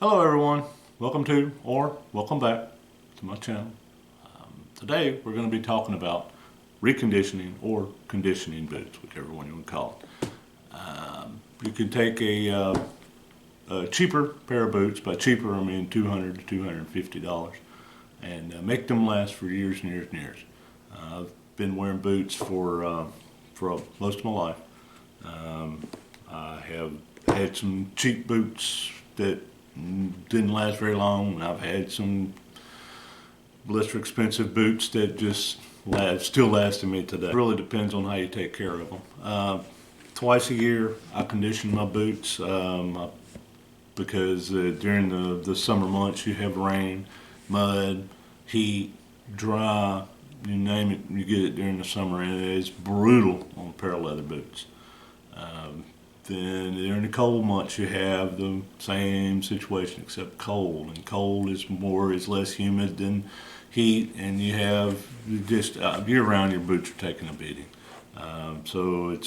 Hello everyone, welcome to or welcome back to my channel. Today we're going to be talking about reconditioning or conditioning boots, whichever one you want to call it. You can take a cheaper pair of boots, by cheaper I mean $200 to $250, and make them last for years and years and years. I've been wearing boots for most of my life. I have had some cheap boots that didn't last very long, and I've had some blister expensive boots that just still lasting me today. It really depends on how you take care of them. Twice a year I condition my boots because during the summer months you have rain, mud, heat, dry, you name it, you get it during the summer, and it is brutal on a pair of leather boots. Then during the cold months you have the same situation except cold, and cold is less humid than heat, and you have just year round your boots are taking a beating. So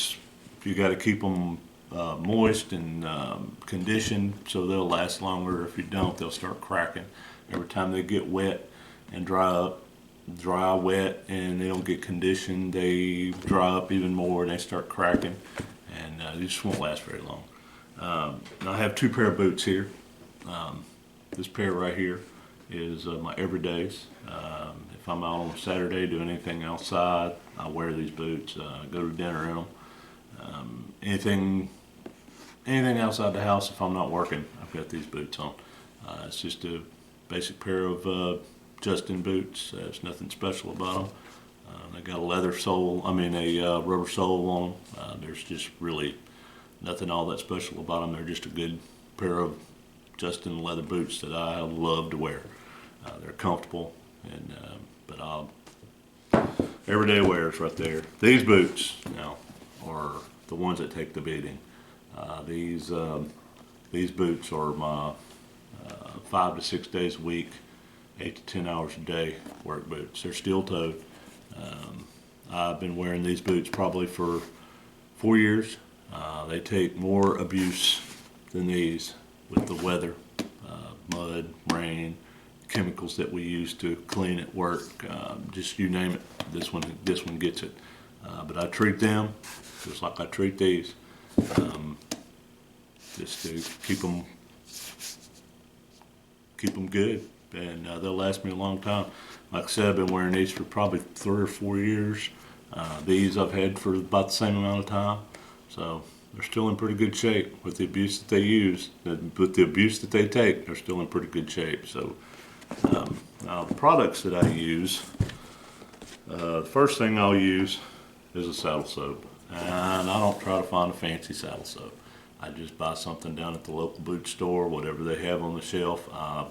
you got to keep them moist and conditioned so they'll last longer. If you don't, they'll start cracking. Every time they get wet and dry, wet, and they don't get conditioned, they dry up even more and they start cracking, and they just won't last very long. I have two pair of boots here. This pair right here is my everydays. If I'm out on a Saturday doing anything outside, I wear these boots. Go to dinner in them. Anything outside the house, if I'm not working, I've got these boots on. It's just a basic pair of Justin boots. There's nothing special about them. They got a leather sole, a rubber sole on them. There's just really nothing all that special about them. They're just a good pair of Justin leather boots that I love to wear. They're comfortable, and everyday wears right there. These boots now are the ones that take the beating. These boots are my 5 to 6 days a week, 8 to 10 hours a day work boots. They're steel-toed. I've been wearing these boots probably for 4 years. They take more abuse than these with the weather, mud, rain, chemicals that we use to clean at work. Just you name it, this one gets it. But I treat them just like I treat these, just to keep them good, and they'll last me a long time. Like I said, I've been wearing these for probably 3 or 4 years. These I've had for about the same amount of time, so they're still in pretty good shape with the abuse that they use. With the abuse that they take, they're still in pretty good shape. So now the products that I use, the first thing I'll use is a saddle soap, and I don't try to find a fancy saddle soap. I just buy something down at the local boot store, whatever they have on the shelf. I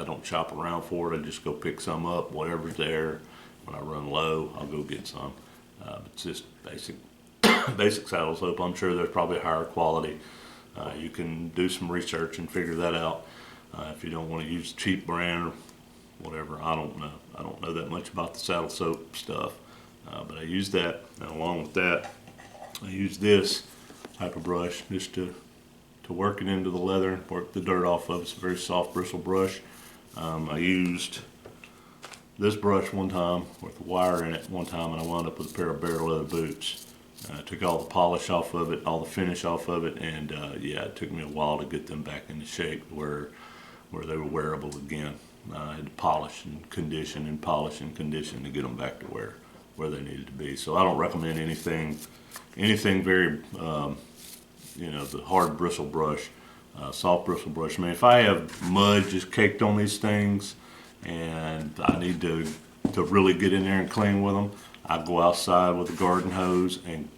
don't shop around for it. I just go pick some up, whatever's there. When I run low, I'll go get some. It's just basic saddle soap. I'm sure there's probably higher quality. You can do some research and figure that out. If you don't want to use a cheap brand or whatever, I don't know. I don't know that much about the saddle soap stuff, but I use that. And along with that, I use this type of brush just to work it into the leather and work the dirt off of. It's a very soft bristle brush. I used this brush one time with a wire in it one time, and I wound up with a pair of bare leather boots. I took all the polish off of it, all the finish off of it, and yeah, it took me a while to get them back into shape where they were wearable again. I had to polish and condition and polish and condition to get them back to where they needed to be. So I don't recommend anything very the hard bristle brush, soft bristle brush. I mean, if I have mud just caked on these things and I need to really get in there and clean with them, I go outside with a garden hose and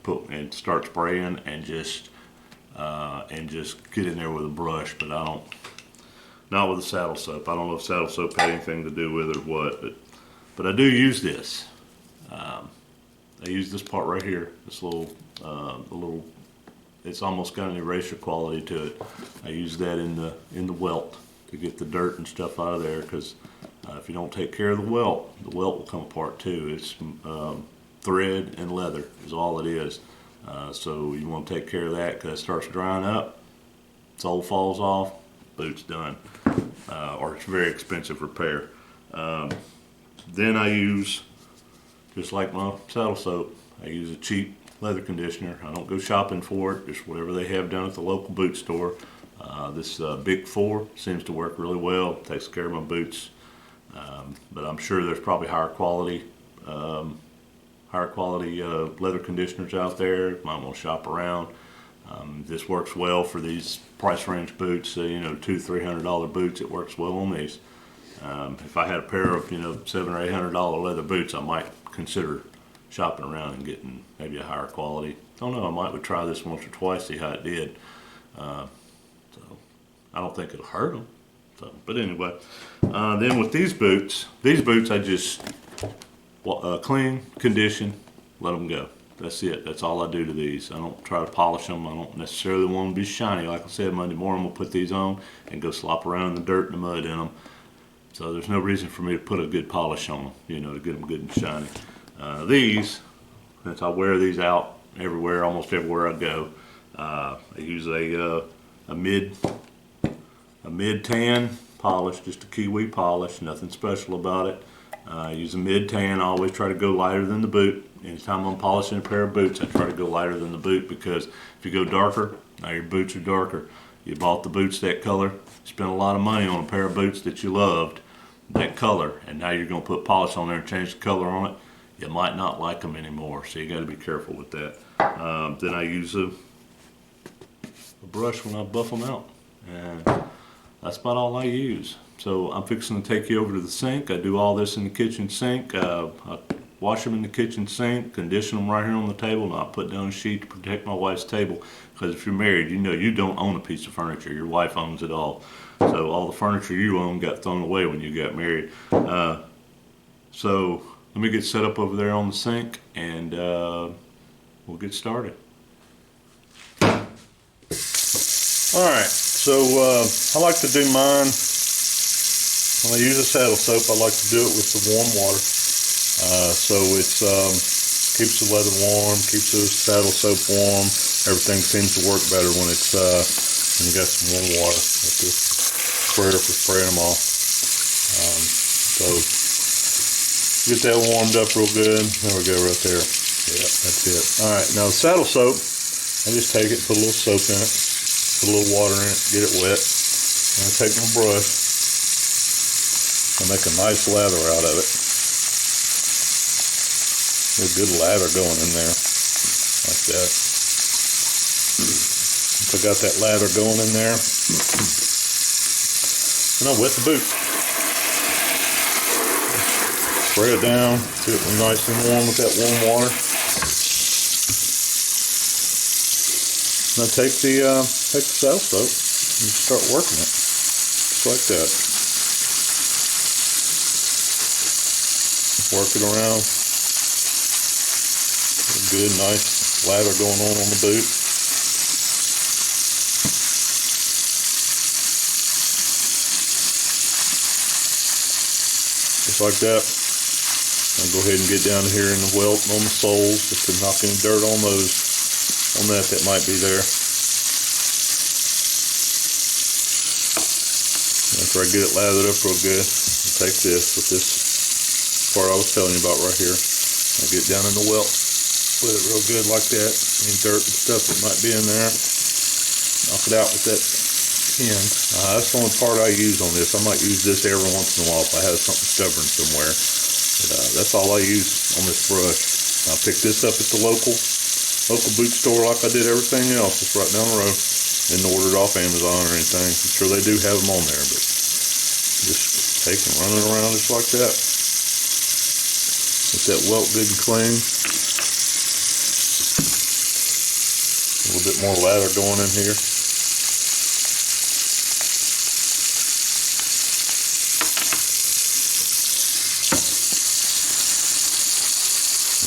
start spraying and just get in there with a brush. But not with a saddle soap. I don't know if saddle soap had anything to do with it or what, but I do use this. I use this part right here, this little it's almost got an eraser quality to it. I use that in the welt to get the dirt and stuff out of there, because if you don't take care of the welt will come apart too. It's thread and leather is all it is. So you want to take care of that, because it starts drying up, sole falls off, boots done, or it's very expensive repair. Then I use, just like my saddle soap, I use a cheap leather conditioner. I don't go shopping for it, just whatever they have down at the local boot store. This Big 4 seems to work really well, takes care of my boots, but I'm sure there's probably higher quality leather conditioners out there. Might want to shop around. This works well for these price range boots, $200-300 boots. It works well on these. If I had a pair of $700 or $800 leather boots, I might consider shopping around and getting maybe a higher quality. Don't know, I would try this once or twice, see how it did. So I don't think it'll hurt them. So, but anyway, then with these boots I just clean, condition, let them go. That's it. That's all I do to these. I don't try to polish them. I don't necessarily want them to be shiny. Like I said, Monday morning we'll put these on and go slop around in the dirt and the mud in them. So there's no reason for me to put a good polish on them, to get them good and shiny. These, since I wear these out everywhere, almost everywhere I go, I use a mid tan polish, just a kiwi polish, nothing special about it. I use a mid tan. I always try to go lighter than the boot. Anytime I'm polishing a pair of boots, I try to go lighter than the boot, because if you go darker, now your boots are darker. You bought the boots that color, spent a lot of money on a pair of boots that you loved, that color, and now you're going to put polish on there and change the color on it. You might not like them anymore, so you got to be careful with that. Then I use a brush when I buff them out, and that's about all I use. So I'm fixing to take you over to the sink. I do all this in the kitchen sink. I wash them in the kitchen sink, condition them right here on the table, and I put down a sheet to protect my wife's table, because if you're married, you don't own a piece of furniture. Your wife owns it all. So all the furniture you own got thrown away when you got married. So let me get set up over there on the sink, and we'll get started. All right, so I like to do mine, when I use a saddle soap, I like to do it with the warm water. So it's keeps the leather warm, keeps the saddle soap warm. Everything seems to work better when it's when you got some warm water. With the sprayer for spraying them off. So get that warmed up real good. There we go, right there. Yeah, that's it. All right, now the saddle soap, I just take it, put a little soap in it, put a little water in it, get it wet. And I take my brush and make a nice lather out of it. A good lather going in there, like that. Once I got that lather going in there, and I wet the boot. Spray it down, get it nice and warm with that warm water. And I take the saddle soap and start working it, just like that. Work it around. Good, nice lather going on the boot. Just like that. I'll go ahead and get down here in the welt and on the soles, just to knock any dirt on those, on that might be there. After I get it lathered up real good, I'll take this with this part I was telling you about right here. I'll get down in the welt. Put it real good like that. Any dirt and stuff that might be in there, knock it out with that pin. That's the only part I use on this. I might use this every once in a while if I have something stubborn somewhere. But that's all I use on this brush. I picked this up at the local boot store like I did everything else. It's right down the road. Didn't order it off Amazon or anything. I'm sure they do have them on there, but just take and run it around just like that. Get that welt good and clean. A little bit more lather going in here.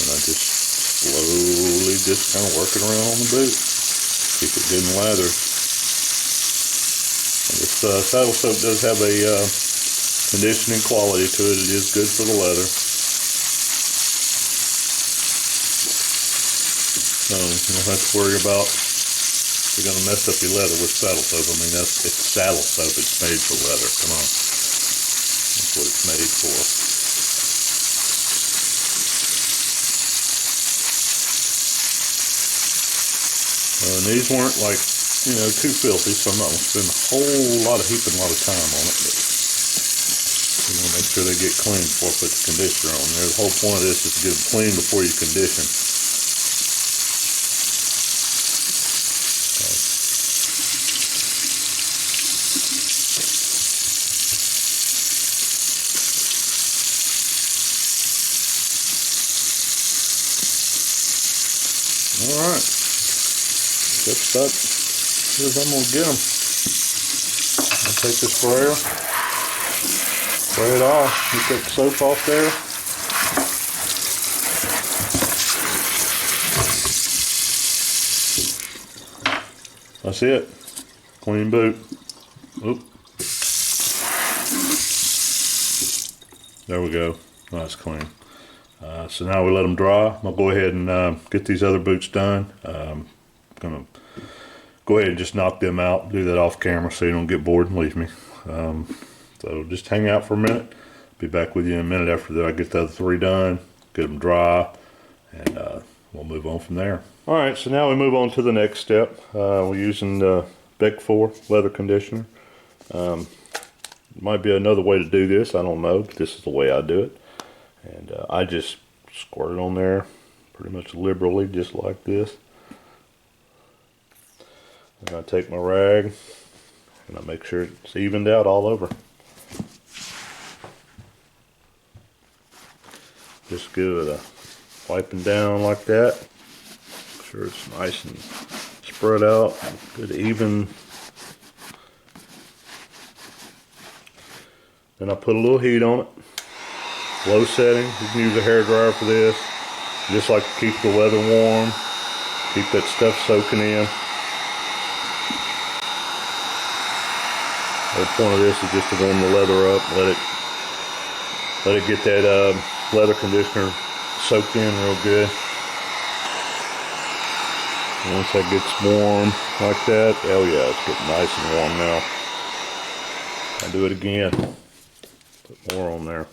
And I just slowly just kind of work it around on the boot. Keep it good and lathered. And this saddle soap does have a conditioning quality to it. It is good for the leather. So you don't have to worry about You're gonna mess up your leather with saddle soap. I mean, it's saddle soap. It's made for leather. Come on, that's what it's made for. And these weren't like, you know, too filthy, so I'm not gonna spend a whole lot of heaping a lot of time on it. But you want to make sure they get clean before I put the conditioner on there. The whole point of this is to get them clean before you condition. Alright, just about as I'm going to get them. I'll take this sprayer, spray it off, get that soap off there. That's it. Clean boot. Oop. There we go. Nice clean. So now we let them dry. I'll go ahead and get these other boots done. I'm gonna go ahead and just knock them out. Do that off camera so you don't get bored and leave me. So just hang out for a minute. Be back with you in a minute after I get the other three done. Get them dry, and we'll move on from there. All right, so now we move on to the next step. We're using the Beck 4 leather conditioner. Might be another way to do this. I don't know, but this is the way I do it. And I just squirt it on there pretty much liberally, just like this. And I take my rag and I make sure it's evened out all over. Just give it a wiping down like that. Make sure it's nice and spread out, good even. Then I put a little heat on it. Low setting. You can use a hairdryer for this. Just like to keep the leather warm. Keep that stuff soaking in. The whole point of this is just to warm the leather up. Let it get that leather conditioner soaked in real good. And once that gets warm like that, oh yeah, it's getting nice and warm now. I'll do it again. Put more on there.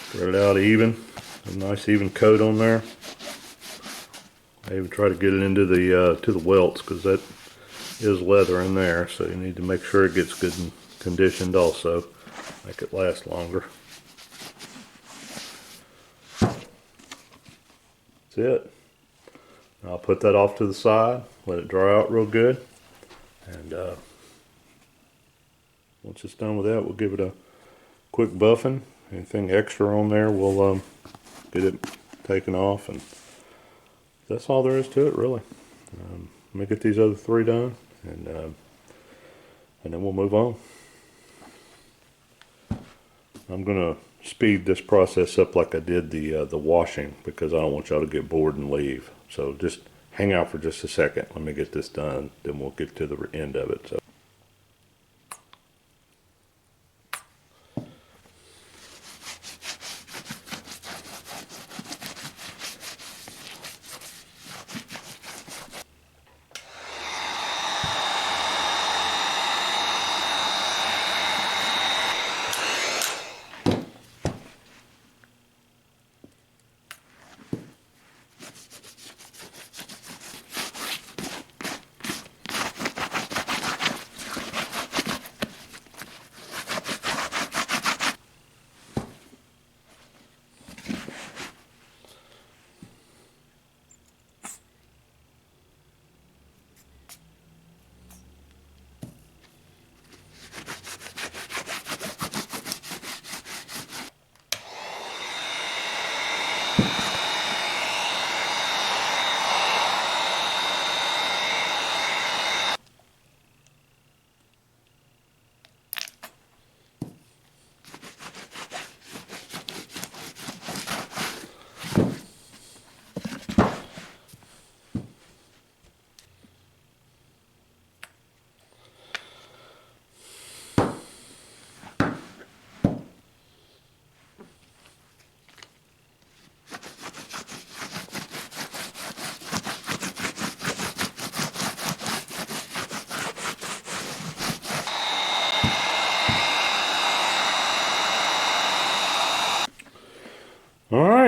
Spread it out even, a nice even coat on there. I even try to get it into the to the welts because that is leather in there, so you need to make sure it gets good and conditioned also, make it last longer. That's it. I'll put that off to the side, let it dry out real good, and once it's done with that, we'll give it a quick buffing. Anything extra on there, we'll get it taken off, and that's all there is to it, really. Let me get these other three done, and then we'll move on. I'm gonna speed this process up like I did the washing because I don't want y'all to get bored and leave. So just hang out for just a second. Let me get this done, then we'll get to the end of it. So.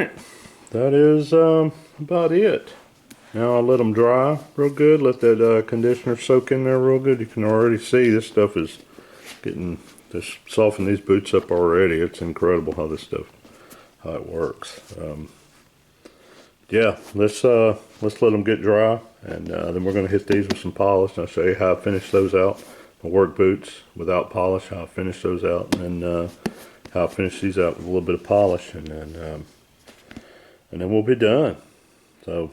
right, that is about it. Now I'll let them dry real good, let that conditioner soak in there real good. You can already see this stuff is getting, just soften these boots up already. It's incredible how this stuff, how it works. Yeah, let's let them get dry, and then we're gonna hit these with some polish, and I'll show you how I finish those out. My work boots without polish, how I finish those out, and then how I finish these out with a little bit of polish, and then we'll be done. So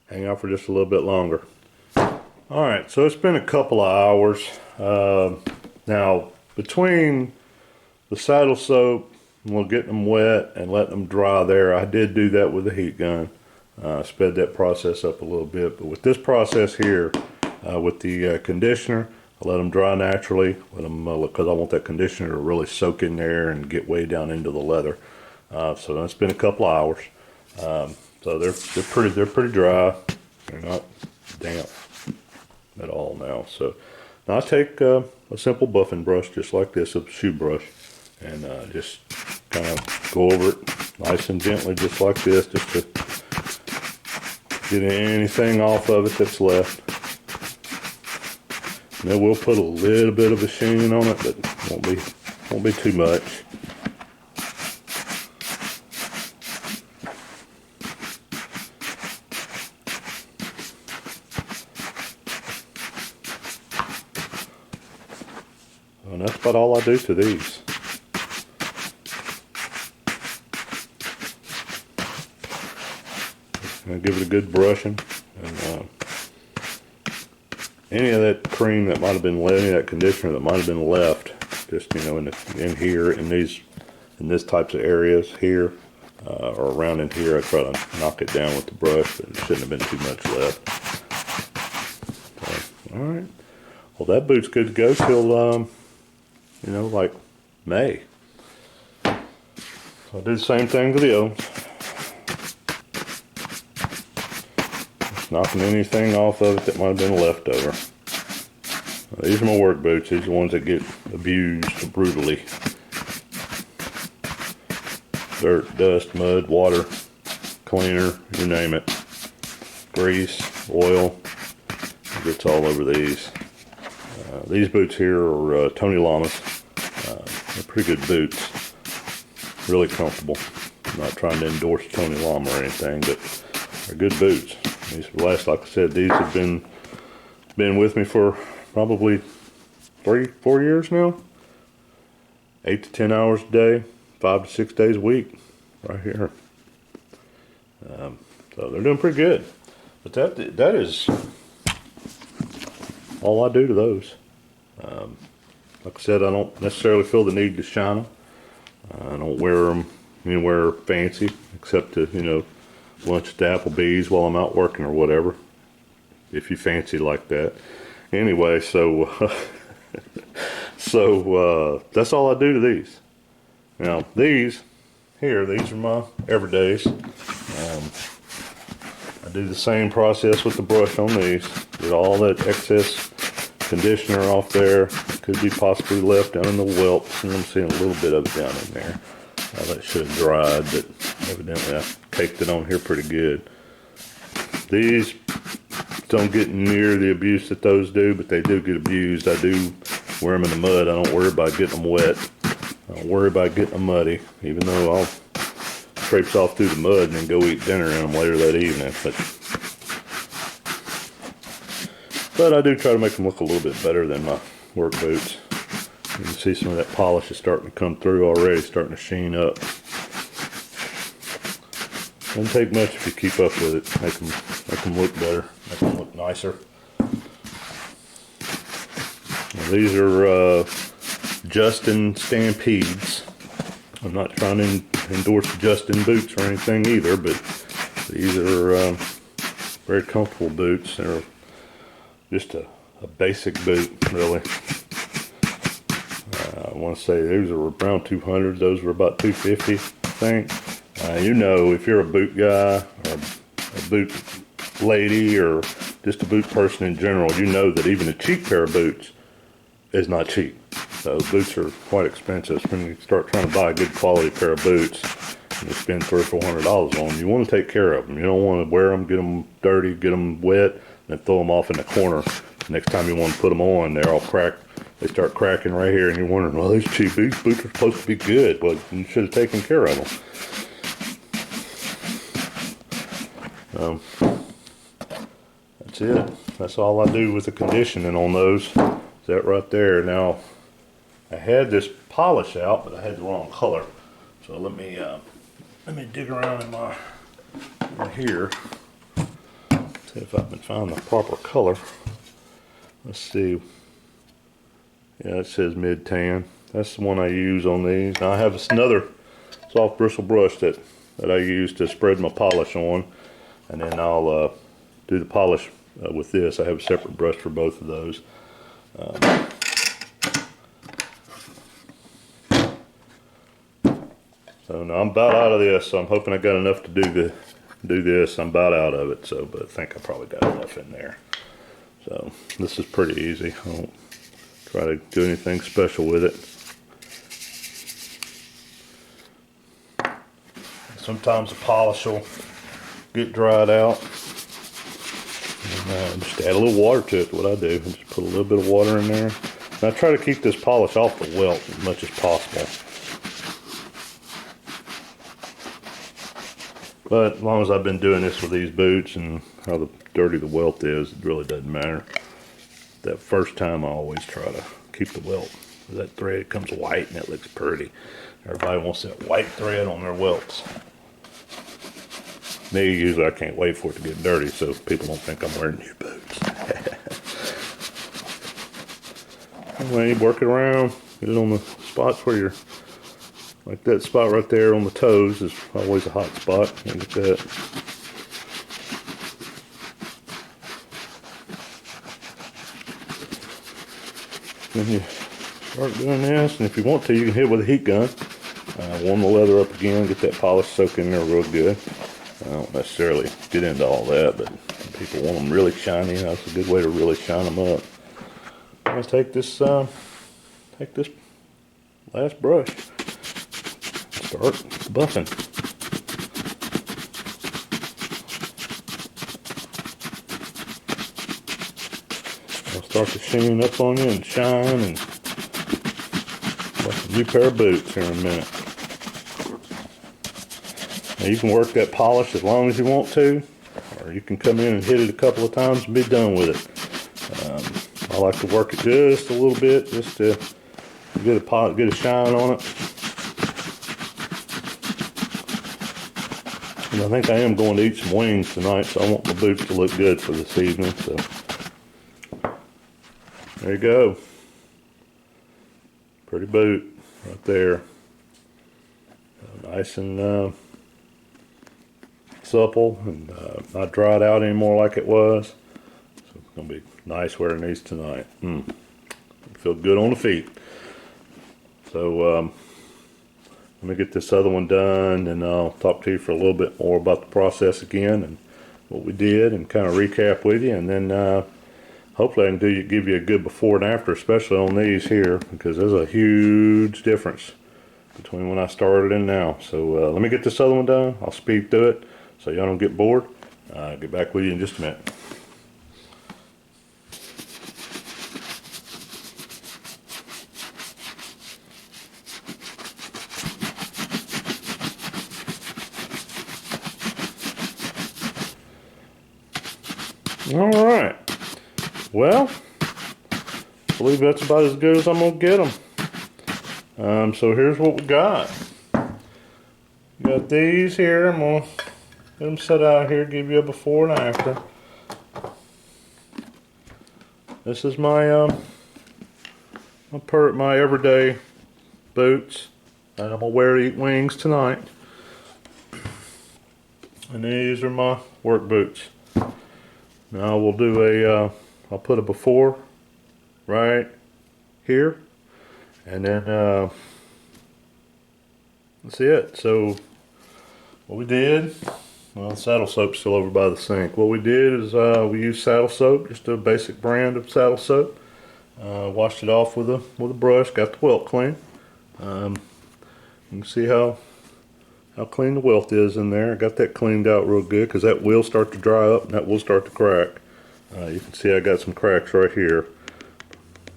hang out for just a little bit longer. All right, so it's been a couple of hours. Now between the saddle soap, we'll get them wet and let them dry there. I did do that with the heat gun. Sped that process up a little bit, but with this process here, with the conditioner, I let them dry naturally. Let them, because I want that conditioner to really soak in there and get way down into the leather. So it's been a couple of hours. So they're pretty dry. They're not damp at all now. So now I take a simple buffing brush just like this, a shoe brush, and just kind of go over it nice and gently just like this, just to get anything off of it that's left. And then we'll put a little bit of a sheen on it, but won't be too much. And that's about all I do to these. And give it a good brushing, and any of that cream that might have been left, any of that conditioner that might have been left, just in here, in this types of areas here, or around in here, I try to knock it down with the brush, but it shouldn't have been too much left. So, all right, well that boot's good to go till like May. So I'll do the same thing to the others. Knocking anything off of it that might have been left over. These are my work boots. These are the ones that get abused brutally. Dirt, dust, mud, water, cleaner, you name it. Grease, oil, it gets all over these. These boots here are Tony Llamas. They're pretty good boots. Really comfortable. I'm not trying to endorse Tony Llama or anything, but they're good boots. These last, like I said, these have been with me for probably 3-4 years now. 8 to 10 hours a day, 5 to 6 days a week, right here. So they're doing pretty good. But that is all I do to those. Like I said, I don't necessarily feel the need to shine them. I don't wear them anywhere fancy, except to lunch at the Applebee's while I'm out working or whatever, if you fancy like that. Anyway, so that's all I do to these. Now these are my everydays. I do the same process with the brush on these. Get all that excess conditioner off there. Could be possibly left down in the whelps, and I'm seeing a little bit of it down in there. That should have dried, but evidently I caked it on here pretty good. These don't get near the abuse that those do, but they do get abused. I do wear them in the mud. I don't worry about getting them wet. I don't worry about getting them muddy, even though I'll traipse off through the mud and then go eat dinner in them later that evening. But I do try to make them look a little bit better than my work boots. You can see some of that polish is starting to come through already, starting to sheen up. Doesn't take much if you keep up with it. Make them look better, make them look nicer. Now these are Justin Stampedes. I'm not trying to endorse Justin boots or anything either, but these are very comfortable boots. They're just a basic boot, really. I want to say those are around 200. Those were about 250, I think. If you're a boot guy or a boot lady or just a boot person in general, you know that even a cheap pair of boots is not cheap. So boots are quite expensive. When you start trying to buy a good quality pair of boots, and spend $300 or $400 on them. You want to take care of them. You don't want to wear them, get them dirty, get them wet, and then throw them off in the corner. Next time you want to put them on, they're all cracked. They start cracking right here, and you're wondering, well, these cheap boots are supposed to be good. Well, you should have taken care of them. That's it. That's all I do with the conditioning on those. Is that right there. Now, I had this polish out, but I had the wrong color. So let me dig around in here. See if I can find the proper color. Let's see. Yeah, it says mid tan. That's the one I use on these. Now I have another soft bristle brush that I use to spread my polish on, and then I'll do the polish with this. I have a separate brush for both of those. So now I'm about out of this. So I'm hoping I got enough to do this. I'm about out of it. So, but I think I probably got enough in there. So this is pretty easy. I won't try to do anything special with it. Sometimes the polish will get dried out. And, just add a little water to it. What I do, I just put a little bit of water in there. And I try to keep this polish off the welt as much as possible. But as long as I've been doing this with these boots and how dirty the welt is, it really doesn't matter. That first time I always try to keep the welt. That thread comes white and it looks pretty. Everybody wants that white thread on their welts. Me, usually I can't wait for it to get dirty so people don't think I'm wearing new boots. Anyway, work it around. Get it on the spots where you're, like that spot right there on the toes is always a hot spot. Look at that. Then you start doing this, and if you want to, you can hit it with a heat gun. Warm the leather up again, get that polish soaked in there real good. I don't necessarily get into all that, but people want them really shiny. That's a good way to really shine them up. I'm gonna take this last brush, start buffing. I'll start to sheen up on you and shine, and like a new pair of boots here in a minute. Now you can work that polish as long as you want to, or you can come in and hit it a couple of times and be done with it. I like to work it just a little bit, just to get a shine on it. And I think I am going to eat some wings tonight, so I want my boots to look good for this evening. So there you go. Pretty boot right there. Nice and supple, and not dried out anymore like it was. So it's gonna be nice wearing these tonight. Feel good on the feet. So let me get this other one done, and I'll talk to you for a little bit more about the process again and what we did, and kind of recap with you, and then hopefully I can give you a good before and after, especially on these here, because there's a huge difference between when I started and now. So let me get this other one done. I'll speed through it so y'all don't get bored. I'll get back with you in just a minute. All right. Well, I believe that's about as good as I'm gonna get them. So here's what we got. Got these here. I'm gonna let them set out here, give you a before and after. This is my my everyday boots that I'm gonna wear to eat wings tonight. And these are my work boots. Now we'll do I'll put a before right here, and then that's it. So what we did, well, the saddle soap's still over by the sink. What we did is we used saddle soap, just a basic brand of saddle soap. Washed it off with a brush, got the welt clean. You can see how how clean the welt is in there. I got that cleaned out real good because that will start to dry up and that will start to crack. You can see I got some cracks right here.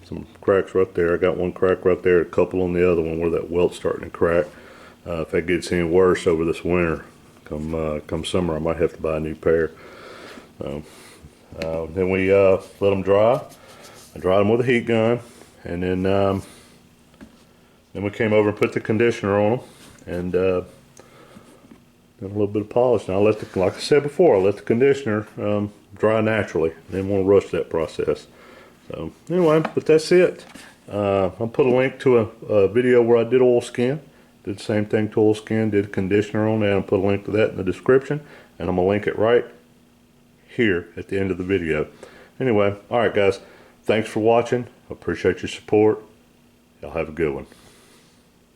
Some cracks right there. I got one crack right there, a couple on the other one where that welt's starting to crack. If that gets any worse over this winter, come summer, I might have to buy a new pair. Then we let them dry. I dried them with a heat gun, and then we came over and put the conditioner on them, and then a little bit of polish. Now, like I said before, I let the conditioner dry naturally. Didn't want to rush that process. So anyway, but that's it. I'll put a link to a video where I did oil skin. Did the same thing to oil skin, did conditioner on that, and put a link to that in the description. And I'm going to link it right here at the end of the video. Anyway, alright guys, thanks for watching. I appreciate your support. Y'all have a good one.